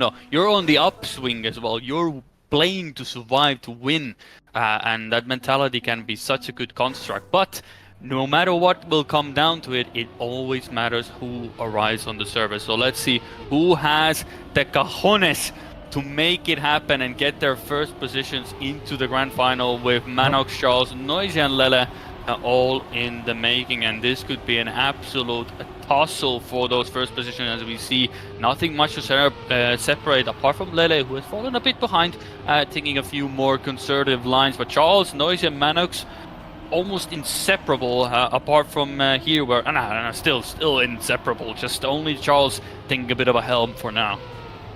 No, you're on the upswing as well. You're playing to survive, to win, and that mentality can be such a good construct. But no matter what will come down to it, it always matters who arrives on the server. So let's see who has the cojones to make it happen and get their first positions into the grand final with man0x, Charles, noiszia, and Lele all in the making. And this could be an absolute tussle for those first positions, as we see nothing much to separate apart from Lele, who has fallen a bit behind, taking a few more conservative lines. But Charles, noiszia, man0x almost inseparable, apart from here where still inseparable, just only Charles taking a bit of a helm for now.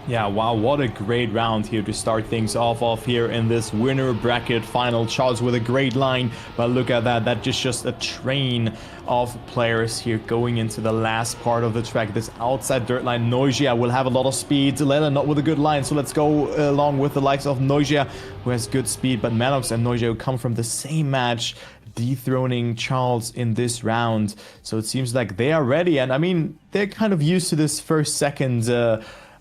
Yeah, wow, what a great round here to start things off here in this winner bracket final. Charles with a great line, but look at that, that's just a train of players here going into the last part of the track. This outside dirt line, noiszia will have a lot of speed, Lele not with a good line, so let's go along with the likes of noiszia, who has good speed, but man0x and noiszia who come from the same match, dethroning Charles in this round. So it seems like they are ready, and I mean, they're kind of used to this second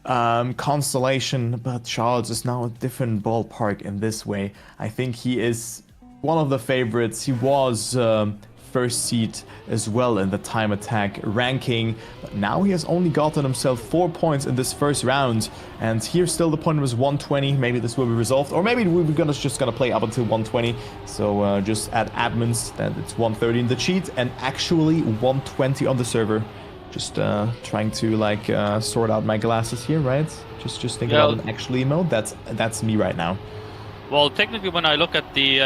constellation, but Charles is now a different ballpark in this way. I think he is one of the favorites. He was first seed as well in the time attack ranking, but now he has only gotten himself 4 points in this first round, and here still the point was 120. Maybe this will be resolved, or maybe we're just gonna play up until 120. So just add admins that it's 130 in the cheat and actually 120 on the server. Just trying to like sort out my glasses here, right? Just think about an actually mode. That's me right now. Well, technically, when I look at the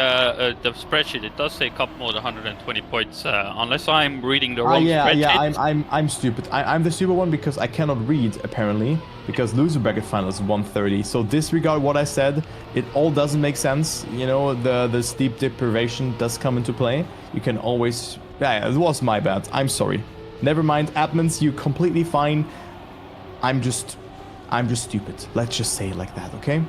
spreadsheet, it does say cup mode 120 points. Unless I'm reading the wrong spreadsheet. Yeah, I'm stupid. I'm the stupid one because I cannot read apparently, because loser bracket final is 130. So disregard what I said. It all doesn't make sense. You know, the steep deprivation does come into play. You can always. Yeah, it was my bad. I'm sorry. Never mind, admins, you completely fine. I'm just stupid. Let's just say it like that, okay?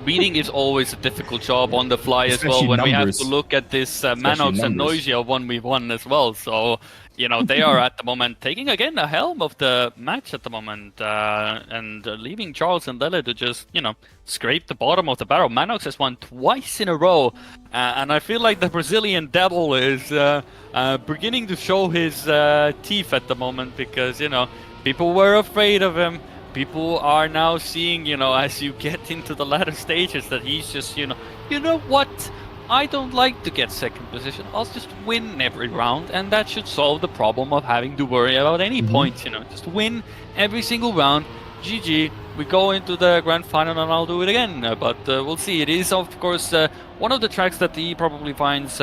Reading is always a difficult job on the fly as well, when we have to look at this man0x and noiszia 1v1 as well. So, you know, they are at the moment taking again the helm of the match at the moment, and leaving Charles and Lele to just, you know, scrape the bottom of the barrel. man0x has won twice in a row, and I feel like the Brazilian devil is beginning to show his teeth at the moment, because, you know, people were afraid of him. People are now seeing, you know, as you get into the latter stages, that he's just, you know what? I don't like to get second position. I'll just win every round, and that should solve the problem of having to worry about any points, you know. Just win every single round. GG. We go into the grand final and I'll do it again. But we'll see. It is, of course, one of the tracks that he probably finds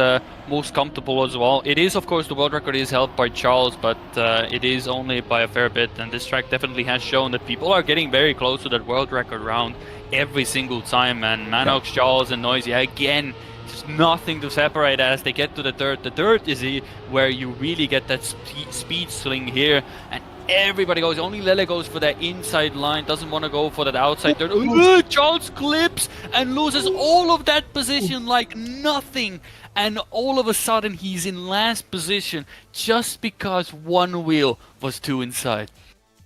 most comfortable as well. It is, of course, the world record is held by Charles, but it is only by a fair bit. And this track definitely has shown that people are getting very close to that world record round every single time. And man0x, Charles, and noiszia, again, just nothing to separate as they get to the dirt. The dirt is where you really get that speed swing here. And everybody goes, only Lele goes for that inside line, doesn't want to go for that outside dirt. Charles clips and loses all of that position like nothing. And all of a sudden he's in last position just because one wheel was too inside.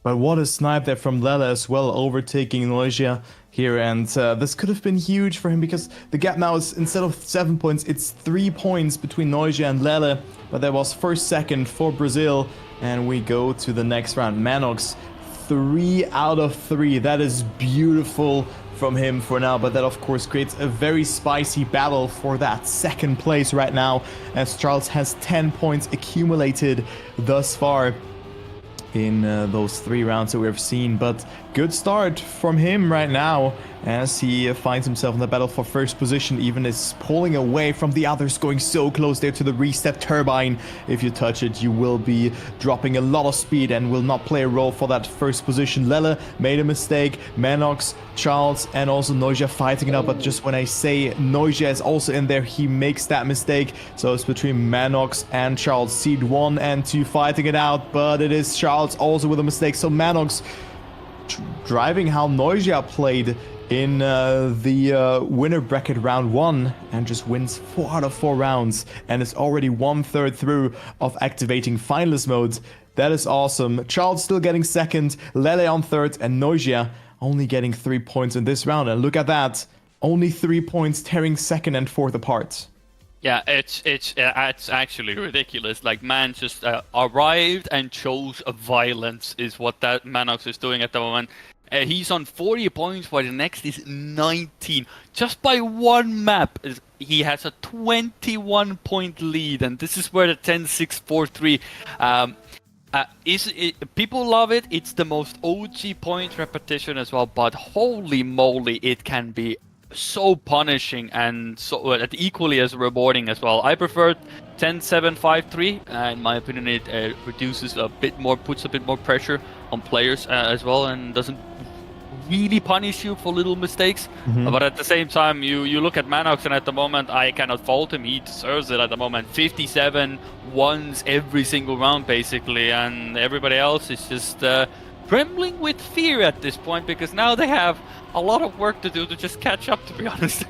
But what a snipe there from Lele as well, overtaking noiszia here, and this could have been huge for him, because the gap now is, instead of 7 points, it's 3 points between noiszia and Lele. But there was first, second for Brazil, and we go to the next round. man0x, 3 out of 3. That is beautiful from him for now, but that of course creates a very spicy battle for that second place right now, as Charles has 10 points accumulated thus far in those 3 rounds that we've seen. But good start from him right now, as he finds himself in the battle for first position, even is pulling away from the others, going so close there to the reset turbine. If you touch it, you will be dropping a lot of speed and will not play a role for that first position. Lele made a mistake. man0x, Charles, and also noiszia fighting it out, but just when I say noiszia is also in there, he makes that mistake. So it's between man0x and Charles, seed 1 and 2 fighting it out, but it is Charles also with a mistake. So man0x driving how noiszia played in the winner bracket round 1, and just wins 4 out of 4 rounds, and is already 1/3 through of activating finalist mode. That is awesome. Charles still getting second, Lele on third, and noiszia only getting 3 points in this round. And look at that, only 3 points, tearing second and fourth apart. Yeah, it's actually ridiculous. Like, man just arrived and chose violence is what that man0x is doing at the moment. He's on 40 points, while the next is 19. Just by one map, he has a 21-point lead, and this is where the 10-6-4-3 people love it. It's the most OG point repetition as well, but holy moly, it can be so punishing and so equally as rewarding as well. I prefer 10-7-5-3. In my opinion, it reduces a bit more, puts a bit more pressure on players as well, and doesn't really punish you for little mistakes. But at the same time, you look at man0x, and at the moment I cannot fault him. He deserves it at the moment. 57 ones every single round basically, and everybody else is just trembling with fear at this point, because now they have a lot of work to do to just catch up, to be honest.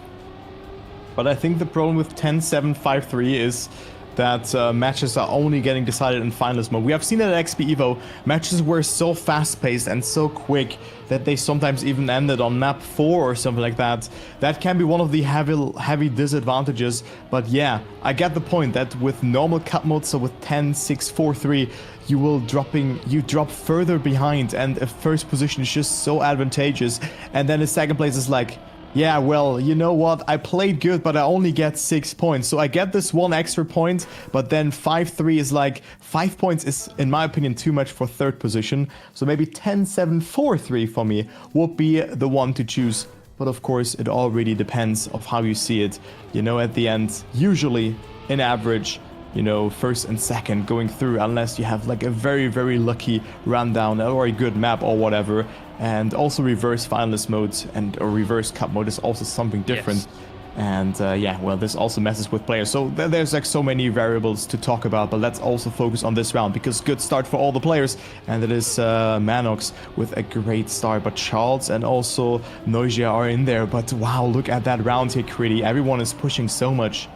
But I think the problem with 10-7-5-3 is that matches are only getting decided in finalist mode. We have seen it at XP Evo, matches were so fast-paced and so quick that they sometimes even ended on map 4 or something like that. That can be one of the heavy disadvantages, but yeah, I get the point that with normal cut mode, so with 10-6-4-3, you drop further behind, and a first position is just so advantageous, and then the second place is like, yeah, well, you know what, I played good, but I only get 6 points, so I get this 1 extra point, but then 5-3 is like, 5 points is, in my opinion, too much for third position, so maybe 10-7-4-3 for me would be the one to choose. But of course, it all really depends of how you see it. You know, at the end, usually, in average, you know, first and second going through, unless you have like a very, very lucky rundown or a good map or whatever. And also reverse finalist mode or reverse cup mode is also something different. Yes. And yeah, well, this also messes with players. So there's like so many variables to talk about, but let's also focus on this round, because good start for all the players. And it is man0x with a great start, but Charles and also noiszia are in there. But wow, look at that round here, Kriidy. Everyone is pushing so much.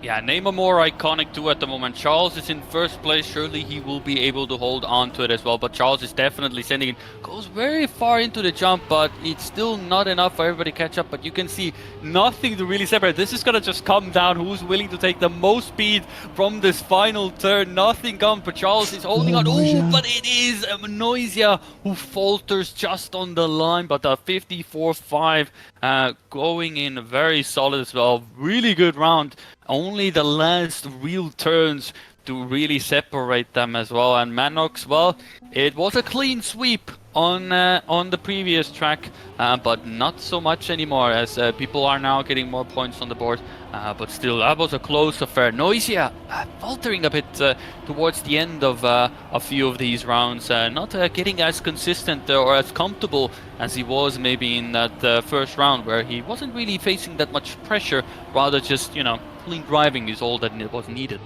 Yeah, name a more iconic two at the moment. Charles is in first place. Surely he will be able to hold on to it as well. But Charles is definitely sending it. Goes very far into the jump, but it's still not enough for everybody to catch up. But you can see nothing to really separate. This is going to just come down. Who's willing to take the most speed from this final turn? Nothing comes, but Charles is holding on. Oh, but it is noiszia who falters just on the line. But a 54-5 going in very solid as well. Really good round. Only the last real turns to really separate them as well. And man0x, well, it was a clean sweep on the previous track, but not so much anymore, as people are now getting more points on the board. But still, that was a close affair. noiszia faltering a bit towards the end of a few of these rounds, not getting as consistent or as comfortable as he was maybe in that first round, where he wasn't really facing that much pressure, rather just, you know, clean driving is all that was needed.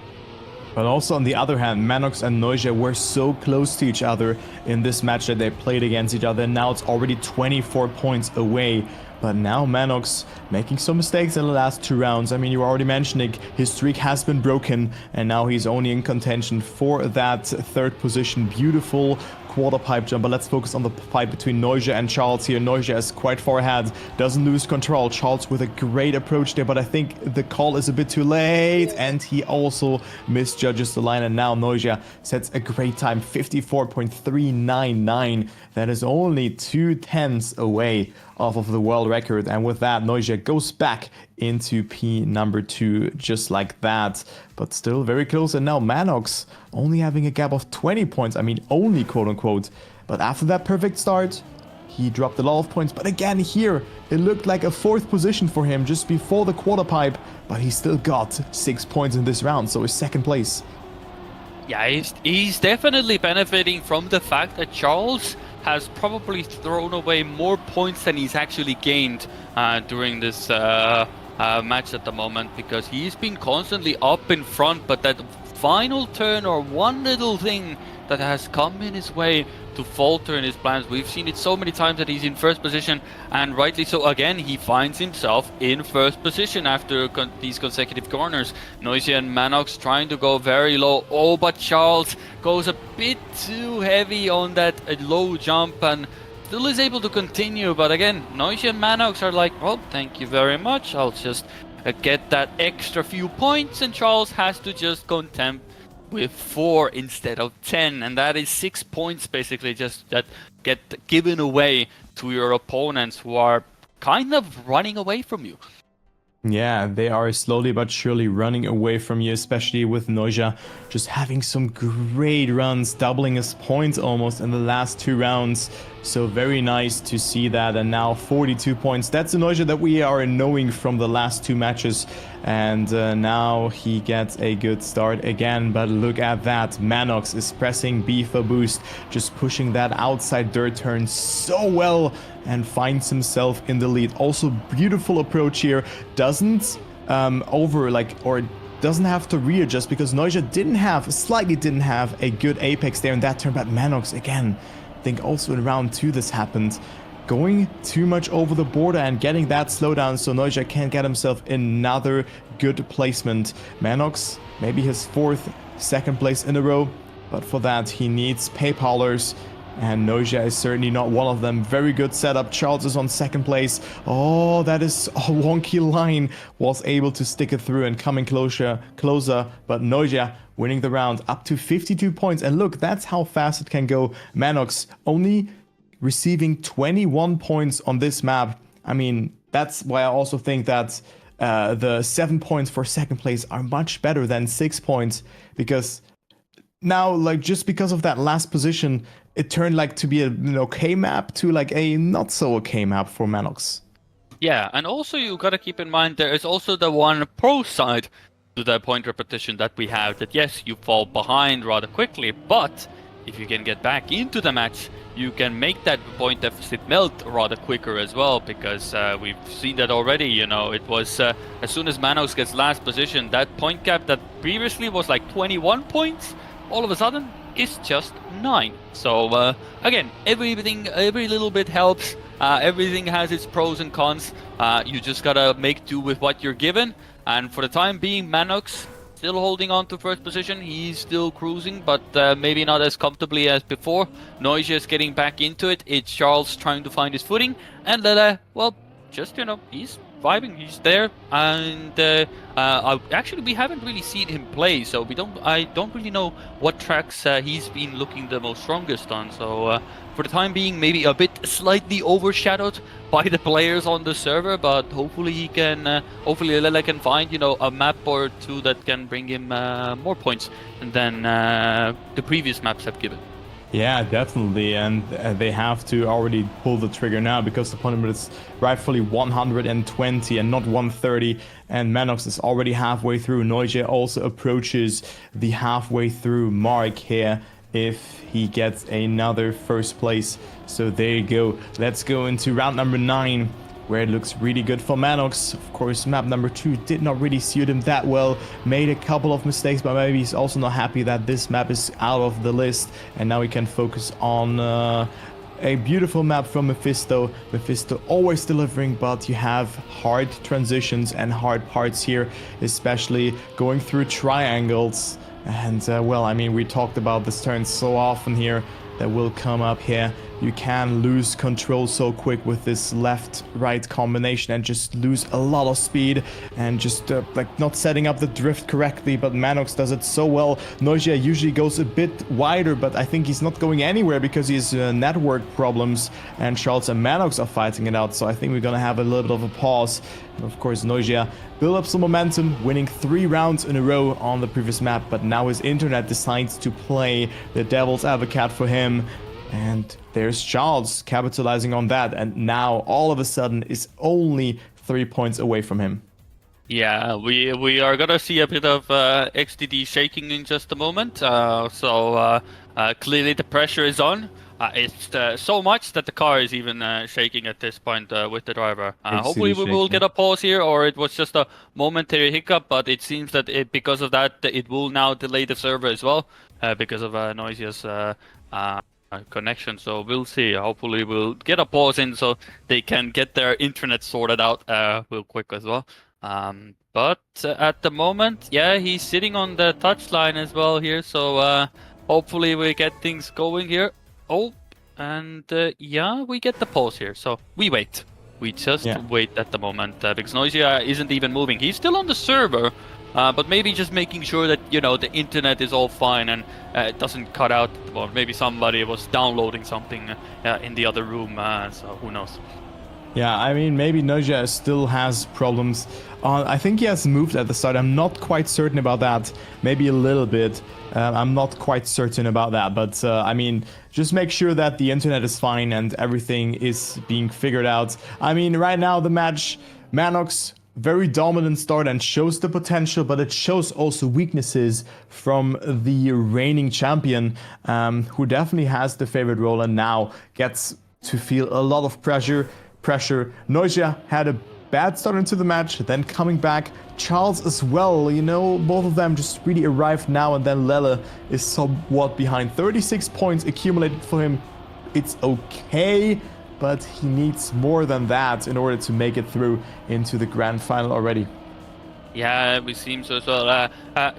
But also on the other hand, man0x and noiszia were so close to each other in this match that they played against each other. Now it's already 24 points away. But now man0x making some mistakes in the last 2 rounds. I mean, you were already mentioning his streak has been broken, and now he's only in contention for that third position. Beautiful quarter pipe jump, but let's focus on the fight between noiszia and Charles here. noiszia is quite far ahead, doesn't lose control. Charles with a great approach there, but I think the call is a bit too late, and he also misjudges the line, and now noiszia sets a great time, 54.399. That is only 2/10 away off of the world record, and with that, noiszia goes back into P2 just like that, but still very close. And now man0x only having a gap of 20 points, I mean only quote unquote, but after that perfect start he dropped a lot of points. But again, here it looked like a 4th position for him just before the quarter pipe, but he still got 6 points in this round, so he's 2nd place. Yeah, he's definitely benefiting from the fact that Charles has probably thrown away more points than he's actually gained during this match at the moment, because he's been constantly up in front, but that final turn or one little thing that has come in his way to falter in his plans. We've seen it so many times that he's in first position, and rightly so. Again, he finds himself in first position after these consecutive corners. noiszia and man0x trying to go very low. Oh, but Charles goes a bit too heavy on that low jump, and still is able to continue, but again, noiszia and man0x are like, well, thank you very much. I'll just get that extra few points, and Charles has to just contend with 4 instead of 10, and that is 6 points basically just that get given away to your opponents who are kind of running away from you. Yeah, they are slowly but surely running away from you, especially with noiszia just having some great runs, doubling his points almost in the last 2 rounds. So very nice to see that. And now 42 points. That's a noiszia that we are knowing from the last 2 matches. And now he gets a good start again. But look at that. man0x is pressing B for boost, just pushing that outside dirt turn so well, and finds himself in the lead. Also, beautiful approach here. Doesn't doesn't have to readjust, because noiszia slightly didn't have a good apex there in that turn. But man0x again, I think also in round 2 this happened, going too much over the border and getting that slowdown, so noiszia can't get himself another good placement. man0x, maybe his 4th second place in a row, but for that he needs PayPalers, and noiszia is certainly not one of them. Very good setup. Charles is on 2nd place. Oh, that is a wonky line. Was able to stick it through and coming closer, but noiszia winning the round up to 52 points. And look, that's how fast it can go. man0x only receiving 21 points on this map. I mean, that's why I also think that the 7 points for 2nd place are much better than 6 points, because now, like, just because of that last position, it turned like to be an okay map to like a not so okay map for man0x. Yeah, and also you gotta keep in mind there is also the one pro side to the point repetition that we have, that yes, you fall behind rather quickly, but if you can get back into the match, you can make that point deficit melt rather quicker as well, because we've seen that already. You know, it was as soon as man0x gets last position, that point gap that previously was like 21 points, all of a sudden is just 9. So again, every little bit helps. Everything has its pros and cons. You just gotta make do with what you're given. And for the time being, man0x still holding on to 1st position. He's still cruising, but maybe not as comfortably as before. noiszia is getting back into it. It's Charles trying to find his footing, and Lele, well, just, you know, he's vibing, he's there, and actually we haven't really seen him play, so I don't really know what tracks he's been looking the most strongest on. So for the time being, maybe a bit slightly overshadowed by the players on the server, but hopefully he can, hopefully Lele can find, you know, a map or 2 that can bring him more points than the previous maps have given. Yeah, definitely, and they have to already pull the trigger now, because the point limit is rightfully 120 and not 130, and man0x is already halfway through. noiszia also approaches the halfway through mark here if he gets another 1st place. So there you go. Let's go into round number 9, where it looks really good for man0x. Of course, map number 2 did not really suit him that well. Made a couple of mistakes, but maybe he's also not happy that this map is out of the list. And now we can focus on a beautiful map from Mephisto. Mephisto always delivering, but you have hard transitions and hard parts here, especially going through triangles. And well, I mean, we talked about this turn so often here that will come up here. You can lose control so quick with this left-right combination and just lose a lot of speed, and just like not setting up the drift correctly, but man0x does it so well. noiszia usually goes a bit wider, but I think he's not going anywhere because he has network problems, and Charles and man0x are fighting it out, so I think we're gonna have a little bit of a pause. And of course, noiszia build up some momentum, winning 3 rounds in a row on the previous map, but now his internet decides to play the devil's advocate for him. And there's Charles capitalizing on that, and now all of a sudden is only 3 points away from him. Yeah, we are gonna see a bit of XDD shaking in just a moment. So clearly the pressure is on. It's so much that the car is even shaking at this point with the driver. Hopefully we will get a pause here, or it was just a momentary hiccup, but it seems that because of that, it will now delay the server as well, because of noiszia's connection. So we'll see. Hopefully we'll get a pause in so they can get their internet sorted out real quick as well. But at the moment, yeah, he's sitting on the touchline as well here, so hopefully we get things going here. Oh, And yeah, we get the pause here. So we wait. We just wait at the moment because noiszia isn't even moving. He's still on the server, but maybe just making sure that, you know, the internet is all fine and it doesn't cut out at the moment. Maybe somebody was downloading something in the other room, so who knows. Yeah, I mean, maybe noiszia still has problems. I think he has moved at the start. I'm not quite certain about that. Maybe a little bit. I'm not quite certain about that. But, I mean, just make sure that the internet is fine and everything is being figured out. I mean, right now, the match, man0x, very dominant start and shows the potential, but it shows also weaknesses from the reigning champion, who definitely has the favorite role and now gets to feel a lot of pressure. noiszia had a bad start into the match, then coming back. Charles as well, you know, both of them just really arrived now, and then Lele is somewhat behind. 36 points accumulated for him. It's okay, but he needs more than that in order to make it through into the grand final already. Yeah, we seem so as well.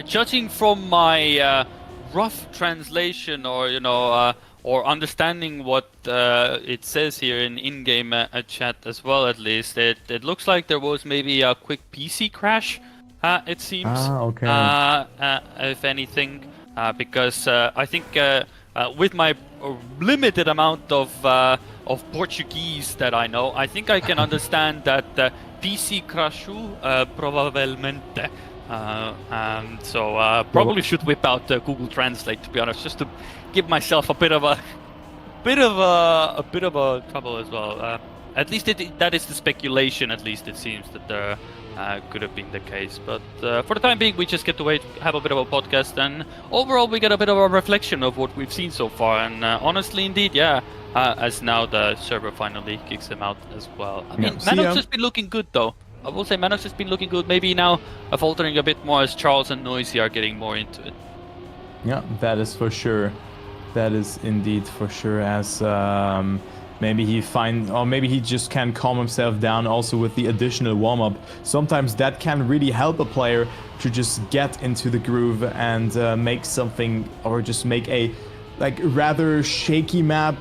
Judging from my rough translation, or you know, or understanding what it says here in-game chat as well, at least, it looks like there was maybe a quick PC crash, it seems. Okay. If anything, because I think with my limited amount of Portuguese that I know, I think I can understand that PC crashu probavelmente. So probably should whip out Google Translate, to be honest, just to give myself a bit of a trouble as well. At least that is the speculation. At least it seems that there could have been the case. But for the time being, we just get to wait, have a bit of a podcast, and overall we get a bit of a reflection of what we've seen so far. And honestly, indeed, yeah, as now the server finally kicks him out as well. I mean, man0x has been looking good though. I will say man0x has been looking good. Maybe now faltering a bit more as Charles and noiszia are getting more into it. Yeah, that is for sure. That is indeed for sure, as maybe he just can calm himself down also with the additional warm-up. Sometimes that can really help a player to just get into the groove and make something, or just make a like rather shaky map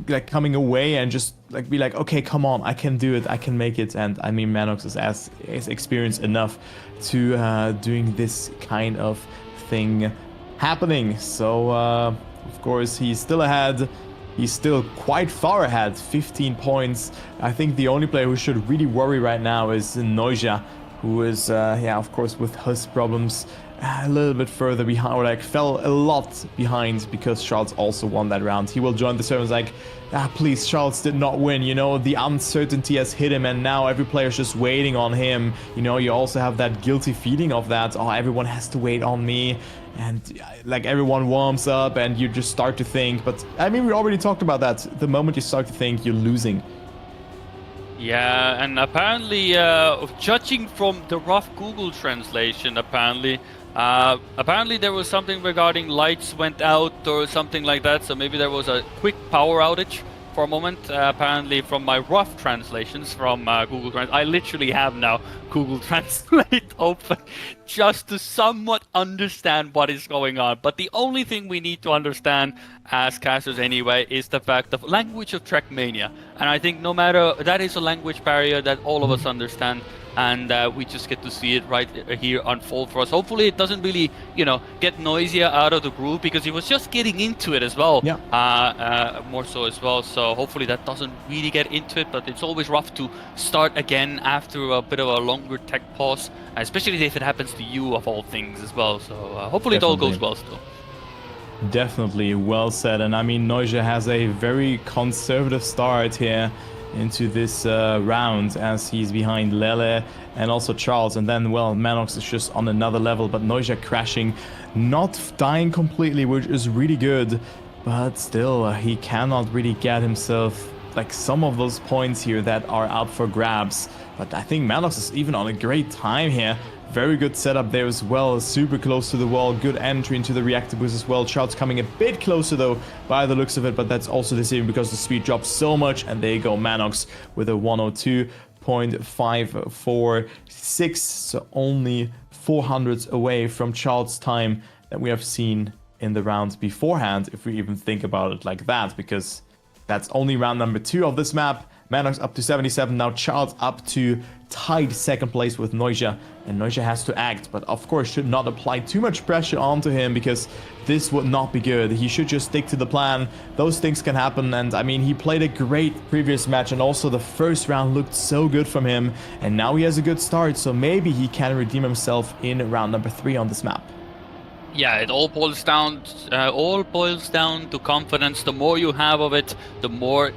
like coming away and just like be like, okay, come on, I can do it, I can make it. And I mean, man0x is experienced enough to doing this kind of thing happening. So of course he's still ahead. He's still quite far ahead, 15 points. I think the only player who should really worry right now is noiszia, who is, yeah, of course, with his problems, a little bit further behind, or like fell a lot behind because Charles also won that round. He will join the servers like, please, Charles did not win. You know, the uncertainty has hit him and now every player's just waiting on him. You know, you also have that guilty feeling of that, oh, everyone has to wait on me. And like everyone warms up and you just start to think, but I mean, we already talked about that. The moment you start to think, you're losing. Yeah, and apparently, judging from the rough Google translation, apparently there was something regarding lights went out or something like that. So maybe there was a quick power outage for a moment. Apparently, from my rough translations from Google Translate, I literally have now Google Translate open just to somewhat understand what is going on. But the only thing we need to understand as casters anyway is the fact of language of Trackmania. And I think no matter, that is a language barrier that all of us understand. And we just get to see it right here unfold for us. Hopefully it doesn't really, you know, get noiszia out of the groove, because he was just getting into it as well. Yeah. More so as well. So hopefully that doesn't really get into it. But it's always rough to start again after a bit of a longer tech pause, especially if it happens to you of all things as well. So hopefully it all goes well still. Definitely, well said. And I mean, noiszia has a very conservative start here into this round, as he's behind Lele and also Charles, and then, well, man0x is just on another level, but noiszia crashing, not dying completely, which is really good, but still he cannot really get himself like some of those points here that are up for grabs. But I think man0x is even on a great time here. Very good setup there as well, super close to the wall, good entry into the reactor boost as well. Charles coming a bit closer though by the looks of it, but that's also deceiving because the speed drops so much. And there you go, man0x with a 102.546, so only 400s away from Charles' time that we have seen in the round beforehand, if we even think about it like that, because That's only round number 2 of this map. man0x up to 77, now Charles up to tied second place with noiszia, and noiszia has to act, but of course should not apply too much pressure onto him, because this would not be good. He should just stick to the plan. Those things can happen, and I mean, he played a great previous match, and also the first round looked so good from him, and now he has a good start, so maybe he can redeem himself in round number 3 on this map. Yeah, it all boils down to confidence. The more you have of it, the more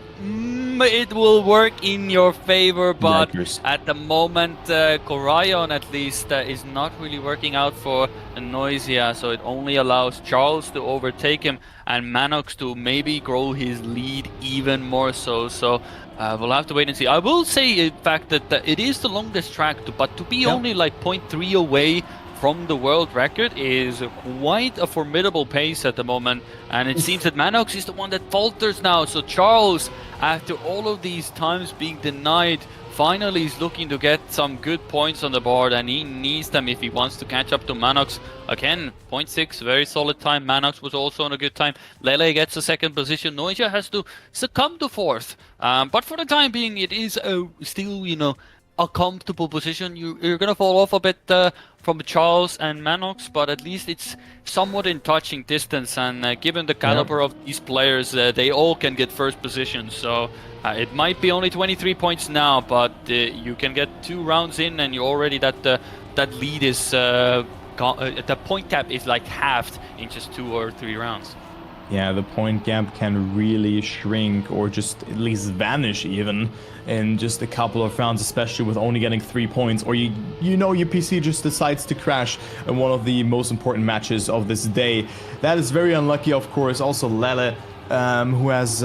it will work in your favor. But at the moment, Corion at least is not really working out for noiszia, so it only allows Charles to overtake him and man0x to maybe grow his lead even more so. So we'll have to wait and see. I will say, in fact, that it is the longest track, but to be only like 0.3 away from the world record is quite a formidable pace at the moment, and it seems that man0x is the one that falters now. So Charles, after all of these times being denied, finally is looking to get some good points on the board, and he needs them if he wants to catch up to man0x. Again, 0.6, very solid time. man0x was also on a good time. Lele gets the second position. noiszia has to succumb to fourth, but for the time being, it is still, you know, a comfortable position. You're gonna fall off a bit from Charles and man0x, but at least it's somewhat in touching distance, and given the caliber of these players, they all can get first position. So it might be only 23 points now, but you can get 2 rounds in, and you already that lead is the point gap is like halved in just 2 or 3 rounds. Yeah, the point gap can really shrink, or just at least vanish even in just a couple of rounds, especially with only getting 3 points, or you know your PC just decides to crash in one of the most important matches of this day. That is very unlucky, of course. Also Lele, who has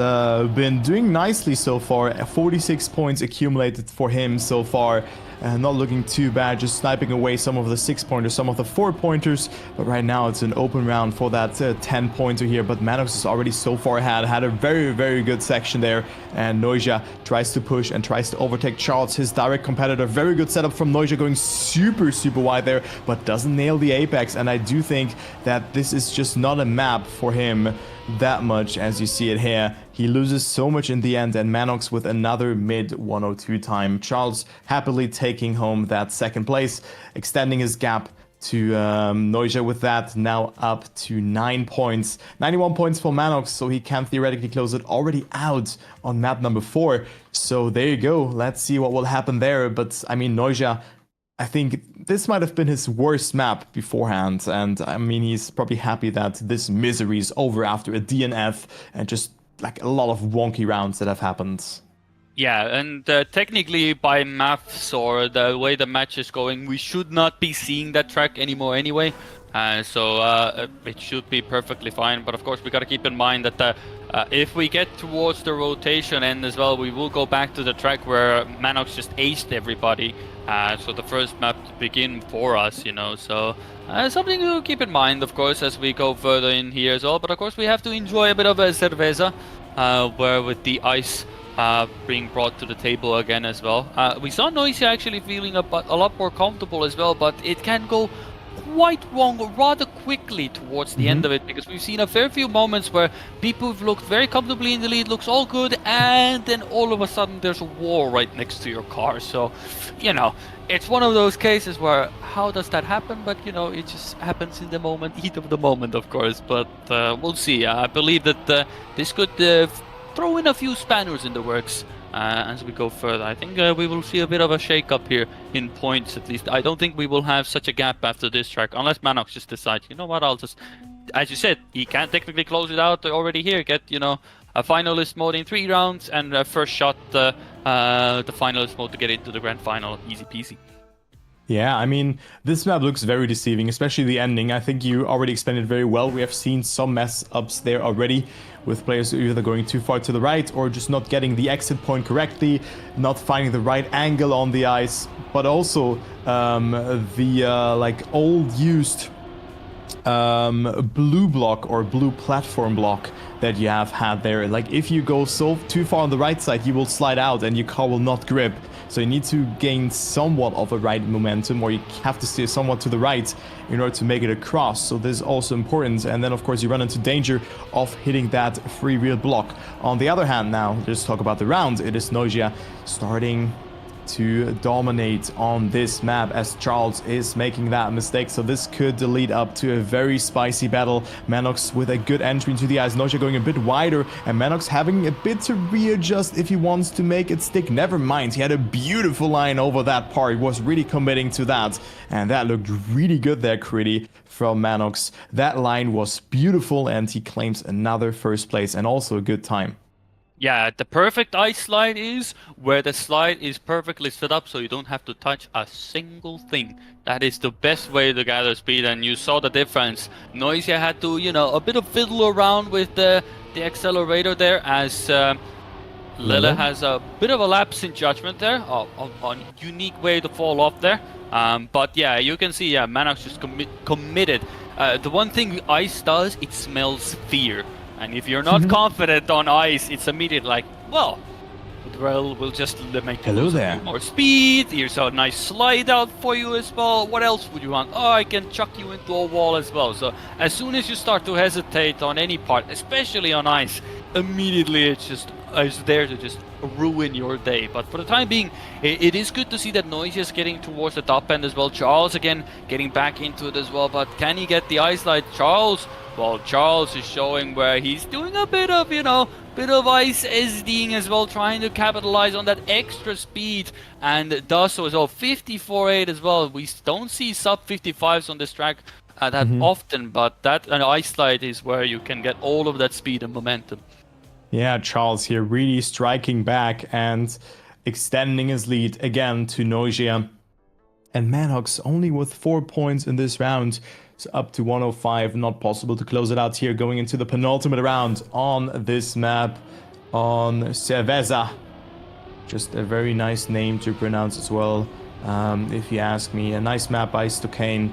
been doing nicely so far. 46 points accumulated for him so far. Not looking too bad, just sniping away some of the 6-pointers, some of the 4-pointers. But right now it's an open round for that 10-pointer here. But man0x is already so far ahead, had a very, very good section there. And noiszia tries to push and tries to overtake Charles, his direct competitor. Very good setup from noiszia, going super, super wide there, but doesn't nail the apex. And I do think that this is just not a map for him that much, as you see it here. He loses so much in the end, and man0x with another mid 102 time. Charles happily taking home that second place, extending his gap to noiszia with that, now up to 9 points. 91 points for man0x, so he can theoretically close it already out on map number 4. So there you go. Let's see what will happen there. But I mean, noiszia, I think this might have been his worst map beforehand, and I mean, he's probably happy that this misery is over after a DNF and just like a lot of wonky rounds that have happened. Yeah, and technically by maths or the way the match is going, we should not be seeing that track anymore anyway. So it should be perfectly fine. But of course, we got to keep in mind that if we get towards the rotation end as well, we will go back to the track where man0x just aced everybody. So the first map to begin for us, you know. So something to keep in mind, of course, as we go further in here as well. But of course, we have to enjoy a bit of a cerveza, where with the ice being brought to the table again as well. We saw noiszia actually feeling a lot more comfortable as well, but it can go quite wrong rather quickly towards the end of it, because we've seen a fair few moments where people have looked very comfortably in the lead, looks all good, and then all of a sudden there's a wall right next to your car. So, you know, it's one of those cases where how does that happen? But, you know, it just happens in the moment, heat of the moment, of course. But we'll see. I believe that this could throw in a few spanners in the works as we go further. I think we will see a bit of a shake-up here in points, at least. I don't think we will have such a gap after this track, unless man0x just decides, you know what, I'll just, as you said, he can technically close it out already here, get, you know, a finalist mode in 3 rounds, and first shot the finalist mode to get into the grand final, easy peasy. Yeah, I mean, this map looks very deceiving, especially the ending. I think you already explained it very well. We have seen some mess-ups there already, with players either going too far to the right or just not getting the exit point correctly, not finding the right angle on the ice, but also the like old used blue block or blue platform block that you have had there. Like if you go too far on the right side, you will slide out and your car will not grip. So you need to gain somewhat of a right momentum, or you have to steer somewhat to the right in order to make it across. So this is also important. And then, of course, you run into danger of hitting that free-wheel block. On the other hand, now, let's talk about the round. It is noiszia starting to dominate on this map as Charles is making that mistake. So this could lead up to a very spicy battle. man0x with a good entry into the eyes. noiszia going a bit wider, and man0x having a bit to readjust if he wants to make it stick. Never mind, he had a beautiful line over that part. He was really committing to that, and that looked really good there, Kriidy, from man0x. That line was beautiful, and he claims another first place and also a good time. Yeah, the perfect ice slide is where the slide is perfectly set up so you don't have to touch a single thing. That is the best way to gather speed, and you saw the difference. noiszia had to, a bit of fiddle around with the accelerator there, as Lele has a bit of a lapse in judgment there, a unique way to fall off there. But yeah, you can see, man0x just committed. The one thing ice does, it smells fear. And if you're not confident on ice, it's immediately like, well, we'll just make you lose a few more speed. Here's a nice slide out for you as well. What else would you want? Oh, I can chuck you into a wall as well. So as soon as you start to hesitate on any part, especially on ice, immediately it's there to just ruin your day. But for the time being, it is good to see that noiszia is getting towards the top end as well. Charles again getting back into it as well. But can he get the ice slide? Well, Charles is showing where he's doing a bit of, ice SDing as well, trying to capitalize on that extra speed, and does so as well. 54.8 as well. We don't see sub 55s on this track that often, but an ice slide is where you can get all of that speed and momentum. Yeah, Charles here really striking back and extending his lead again to noiszia. And man0x only with 4 points in this round. So up to 105, not possible to close it out here, going into the penultimate round on this map on Cerveza. Just a very nice name to pronounce as well, if you ask me. A nice map by Stokane,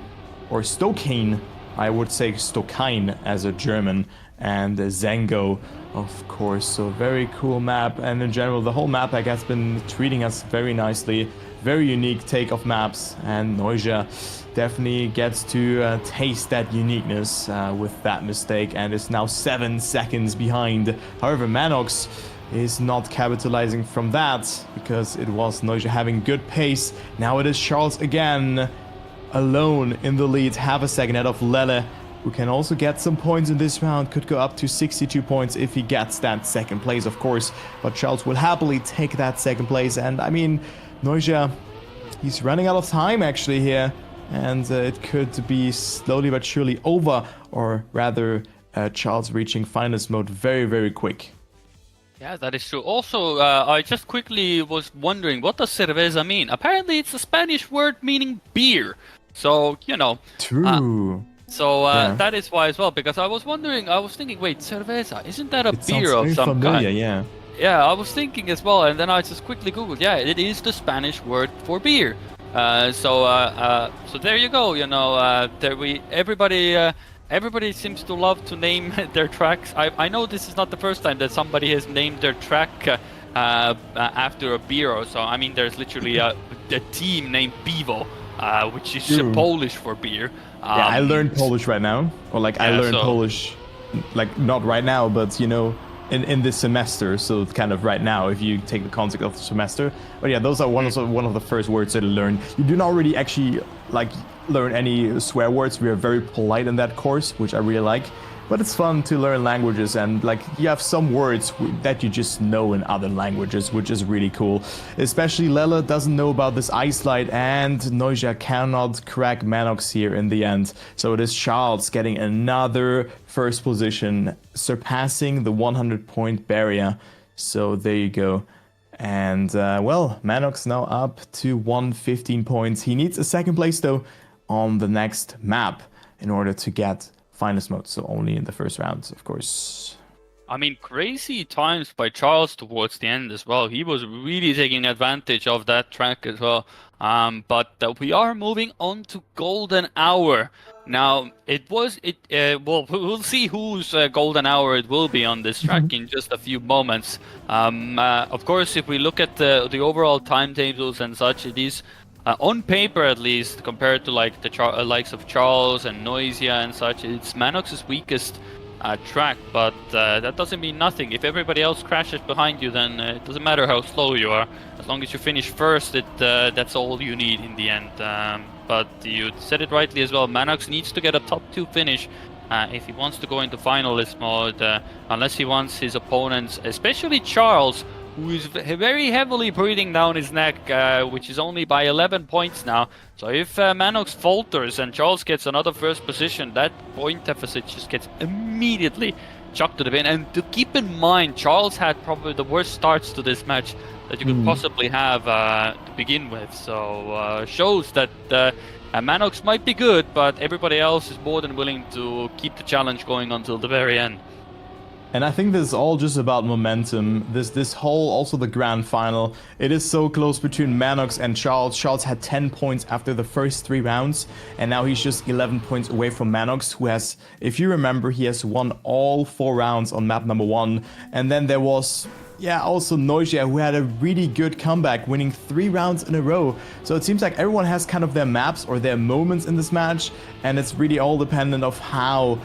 or Stokane, I would say Stokane as a German, and Zango, of course. So very cool map, and in general, the whole map pack has been treating us very nicely. Very unique take of maps, and noiszia definitely gets to taste that uniqueness with that mistake, and is now 7 seconds behind. However, man0x is not capitalizing from that, because it was noiszia having good pace. Now it is Charles again, alone in the lead, half a second ahead of Lele, who can also get some points in this round. Could go up to 62 points if he gets that second place, of course. But Charles will happily take that second place, and I mean, noiszia, he's running out of time actually here, and it could be slowly but surely over, or rather Charles reaching finals mode very, very quick. Yeah, that is true. Also, I just quickly was wondering, what does cerveza mean? Apparently it's a Spanish word meaning beer. So, True. That is why as well, because I was thinking, wait, cerveza, isn't that a beer of some familiar, kind? Yeah. Yeah, I was thinking as well, and then I just quickly googled. Yeah, it is the Spanish word for beer. So there you go. Everybody seems to love to name their tracks. I know this is not the first time that somebody has named their track after a beer or so. I mean, there's literally a team named Piwo, which is Polish for beer. Yeah, I learned Polish right now, or I learned Polish, not right now, but in this semester, so kind of right now, if you take the concept of the semester. But yeah, those are one of the first words that I learned. You do not really actually learn any swear words. We are very polite in that course, which I really like. But it's fun to learn languages, and you have some words that you just know in other languages, which is really cool. Especially Lele doesn't know about this ice slide, and noiszia cannot crack man0x here in the end. So it is Charles getting another first position, surpassing the 100-point barrier. So there you go. And man0x now up to 115 points. He needs a second place though on the next map in order to get finals mode, so only in the first round, of course. I mean, crazy times by Charles towards the end as well. He was really taking advantage of that track as well. But we are moving on to Golden Hour. Now, well, we'll see whose Golden Hour it will be on this track in just a few moments. Of course, if we look at the overall timetables and such, it is on paper at least, compared to like the likes of Charles and Noisia and such, it's man0x's weakest track, but that doesn't mean nothing. If everybody else crashes behind you, then it doesn't matter how slow you are. As long as you finish first, that's all you need in the end. But you said it rightly as well, man0x needs to get a top 2 finish if he wants to go into finalist mode, unless he wants his opponents, especially Charles, who is very heavily breathing down his neck, which is only by 11 points now. So if man0x falters and Charles gets another first position, that point deficit just gets immediately chucked to the bin. And to keep in mind, Charles had probably the worst starts to this match that you could possibly have to begin with. So shows that man0x might be good, but everybody else is more than willing to keep the challenge going until the very end. And I think this is all just about momentum. This whole, also the grand final, it is so close between man0x and Charles. Charles had 10 points after the first 3 rounds, and now he's just 11 points away from man0x, who has, if you remember, he has won all 4 rounds on map number 1. And then there was, also noiszia, who had a really good comeback, winning 3 rounds in a row. So it seems like everyone has kind of their maps or their moments in this match, and it's really all dependent of how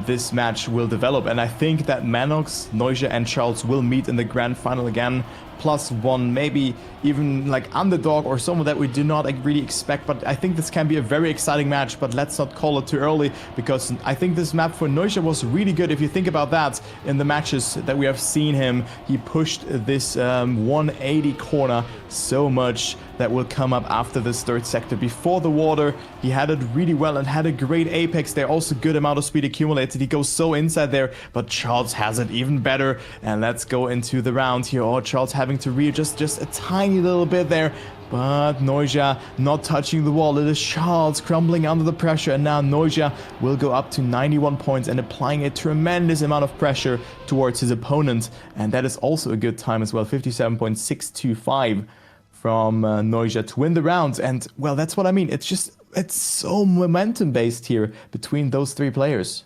this match will develop. And I think that man0x, noiszia and Charles will meet in the grand final again, +1, maybe even like underdog or someone that we do not really expect. But I think this can be a very exciting match, but let's not call it too early, because I think this map for noiszia was really good. If you think about that, in the matches that we have seen him, he pushed this 180 corner so much that will come up after this 3rd sector. Before the water, he had it really well and had a great apex there, also good amount of speed accumulated. He goes so inside there, but Charles has it even better. And let's go into the round here. Oh, Charles having to readjust just a tiny little bit there, but noiszia not touching the wall. It is Charles crumbling under the pressure, and now noiszia will go up to 91 points and applying a tremendous amount of pressure towards his opponent. And that is also a good time as well, 57.625 from noiszia to win the round. And well, that's what I mean. It's so momentum based here between those 3 players.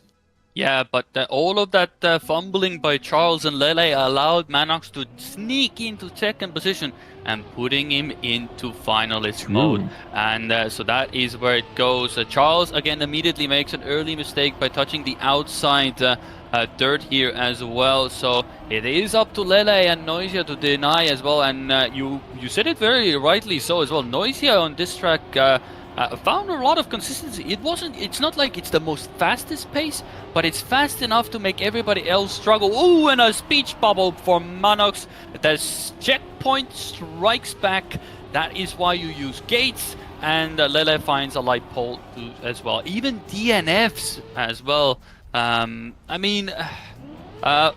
Yeah, but all of that fumbling by Charles and Lele allowed man0x to sneak into 2nd position and putting him into finalist mode. And so that is where it goes. Charles again immediately makes an early mistake by touching the outside dirt here as well. So it is up to Lele and noiszia to deny as well. And you said it very rightly so as well. noiszia on this track found a lot of consistency. It's not like it's the most fastest pace, but it's fast enough to make everybody else struggle. Ooh, and a speech bubble for man0x. The checkpoint strikes back. That is why you use gates. And Lele finds a light pole too, as well. Even DNFs as well. I mean,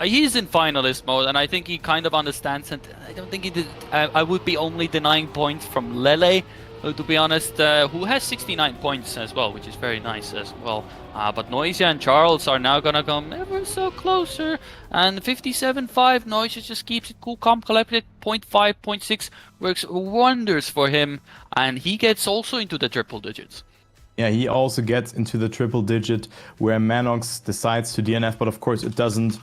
he's in finalist mode, and I think he kind of understands it. I don't think he did. I would be only denying points from Lele, to be honest, who has 69 points as well, which is very nice as well. But noiszia and Charles are now gonna come ever so closer, and 57.5, noiszia just keeps it cool, calm, collected. 0.5, 0.6 works wonders for him, and he gets also into the triple digits. Yeah, he also gets into the triple digit where man0x decides to DNF, but of course it doesn't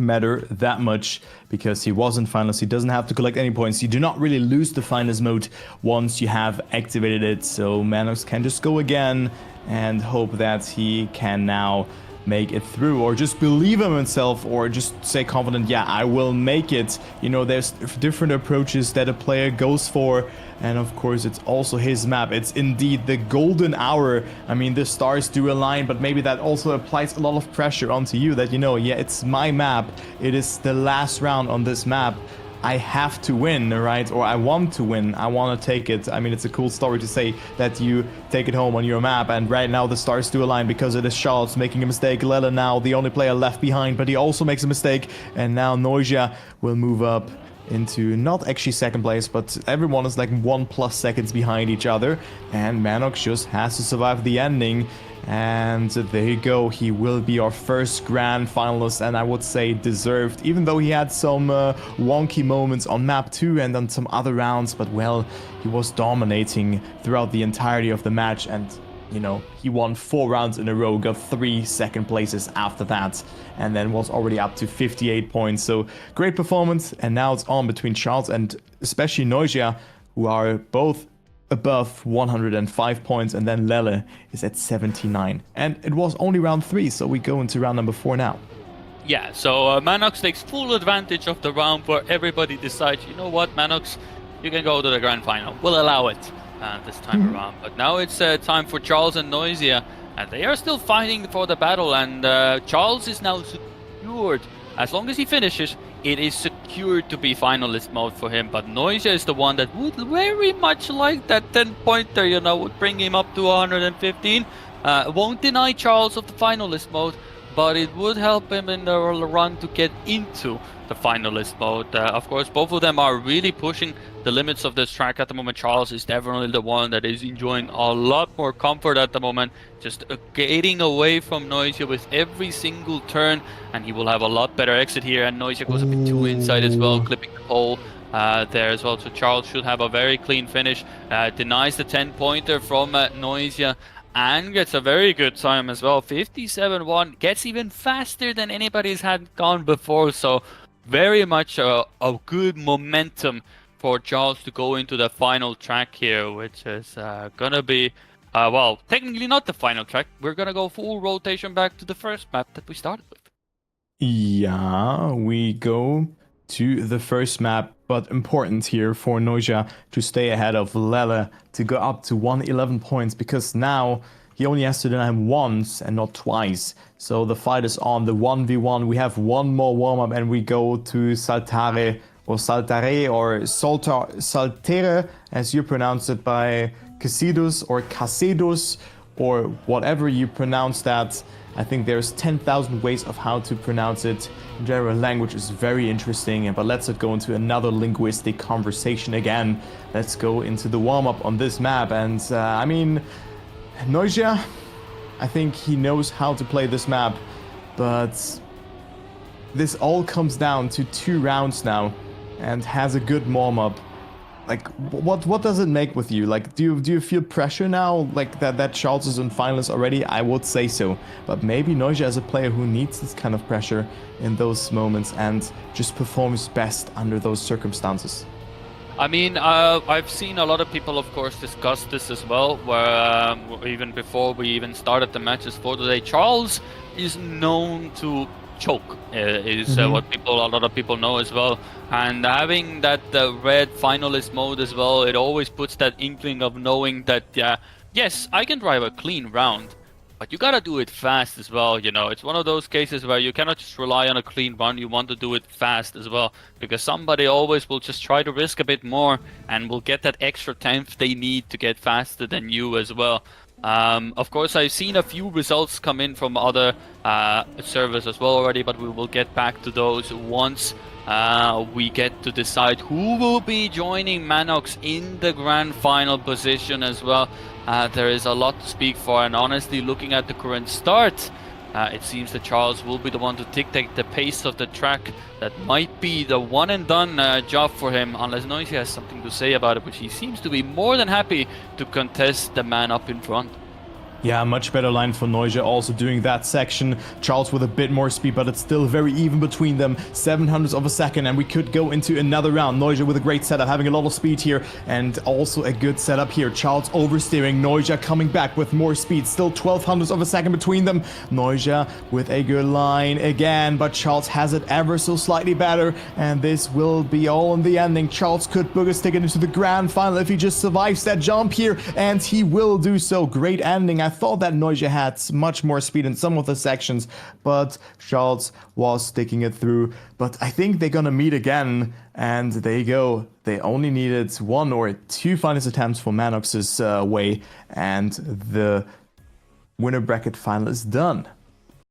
matter that much because he was in finals. He doesn't have to collect any points. You do not really lose the finals mode once you have activated it, so man0x can just go again and hope that he can now make it through, or just believe in himself, or just say confident, yeah, I will make it. You know, there's different approaches that a player goes for, and of course it's also his map. It's indeed the golden hour. I mean, the stars do align, but maybe that also applies a lot of pressure onto you, that you know, yeah, it's my map, it is the last round on this map, I have to win, right? Or I want to win, I want to take it. I mean, it's a cool story to say that you take it home on your map, and right now the stars do align because it is Charles making a mistake. Lele now the only player left behind, but he also makes a mistake, and now noiszia will move up into not actually 2nd place, but everyone is like 1+ seconds behind each other, and man0x just has to survive the ending. And there you go, he will be our first grand finalist, and I would say deserved, even though he had some wonky moments on map 2 and on some other rounds, but well, he was dominating throughout the entirety of the match, and you know, he won 4 rounds in a row, got 3 second places after that, and then was already up to 58 points. So great performance, and now it's on between Charles and especially noiszia, who are both above 105 points, and then Lele is at 79. And it was only round 3, so we go into round number 4 now. Yeah, so man0x takes full advantage of the round where everybody decides, you know what, man0x, you can go to the grand final. We'll allow it this time around. But now it's time for Charles and noiszia, and they are still fighting for the battle, and Charles is now secured. As long as he finishes, it is secured to be finalist mode for him, but noiszia is the one that would very much like that 10-pointer, you know, would bring him up to 115. Won't deny Charles of the finalist mode, but it would help him in the run to get into the finalist mode. Of course, both of them are really pushing the limits of this track at the moment. Charles is definitely the one that is enjoying a lot more comfort at the moment, just getting away from noiszia with every single turn, and he will have a lot better exit here, and noiszia goes a bit too inside as well, clipping the pole there as well. So Charles should have a very clean finish, denies the 10-pointer from noiszia, and gets a very good time as well. 57.1, gets even faster than anybody's had gone before, so very much a good momentum for Charles to go into the final track here, which is gonna be, well, technically not the final track. We're gonna go full rotation back to the first map that we started with. Yeah, we go to the first map, but important here for noiszia to stay ahead of Lele to go up to 111 points, because now he only has to deny him once and not twice. So the fight is on, the 1v1. We have one more warm-up and we go to Saltare or Saltare or Saltere, as you pronounce it, by Casidus or Casedus or whatever you pronounce that. I think there's 10,000 ways of how to pronounce it. In general, language is very interesting, but let's not go into another linguistic conversation again. Let's go into the warm-up on this map. And I mean, noiszia, I think he knows how to play this map, but this all comes down to 2 rounds now, and has a good warm-up. Like, what does it make with you? Like, do you feel pressure now, like that Charles is in finals already? I would say so, but maybe noiszia is a player who needs this kind of pressure in those moments and just performs best under those circumstances. I mean, I've seen a lot of people, of course, discuss this as well, where even before we even started the matches for today, Charles is known to choke, is what a lot of people know as well. And having that red finalist mode as well, it always puts that inkling of knowing that, yes, I can drive a clean round, but you gotta do it fast as well, you know. It's one of those cases where you cannot just rely on a clean run, you want to do it fast as well, because somebody always will just try to risk a bit more and will get that extra tenth they need to get faster than you as well. Of course, I've seen a few results come in from other servers as well already, but we will get back to those once we get to decide who will be joining man0x in the grand final position as well. There is a lot to speak for, and honestly, looking at the current start, it seems that Charles will be the one to dictate the pace of the track. That might be the one and done job for him, unless noiszia has something to say about it, which he seems to be more than happy to contest the man up in front. Yeah, much better line for noiszia also doing that section. Charles with a bit more speed, but it's still very even between them. 700ths of a second, and we could go into another round. noiszia with a great setup, having a lot of speed here, and also a good setup here. Charles oversteering, noiszia coming back with more speed. Still 1200ths of a second between them. noiszia with a good line again, but Charles has it ever so slightly better, and this will be all in the ending. Charles could book his ticket into the grand final if he just survives that jump here, and he will do so. Great ending. I thought that noiszia had much more speed in some of the sections, but Charles was sticking it through. But I think they're gonna meet again, and there you go. They only needed 1 or 2 finals attempts for man0x's way, and the winner bracket final is done.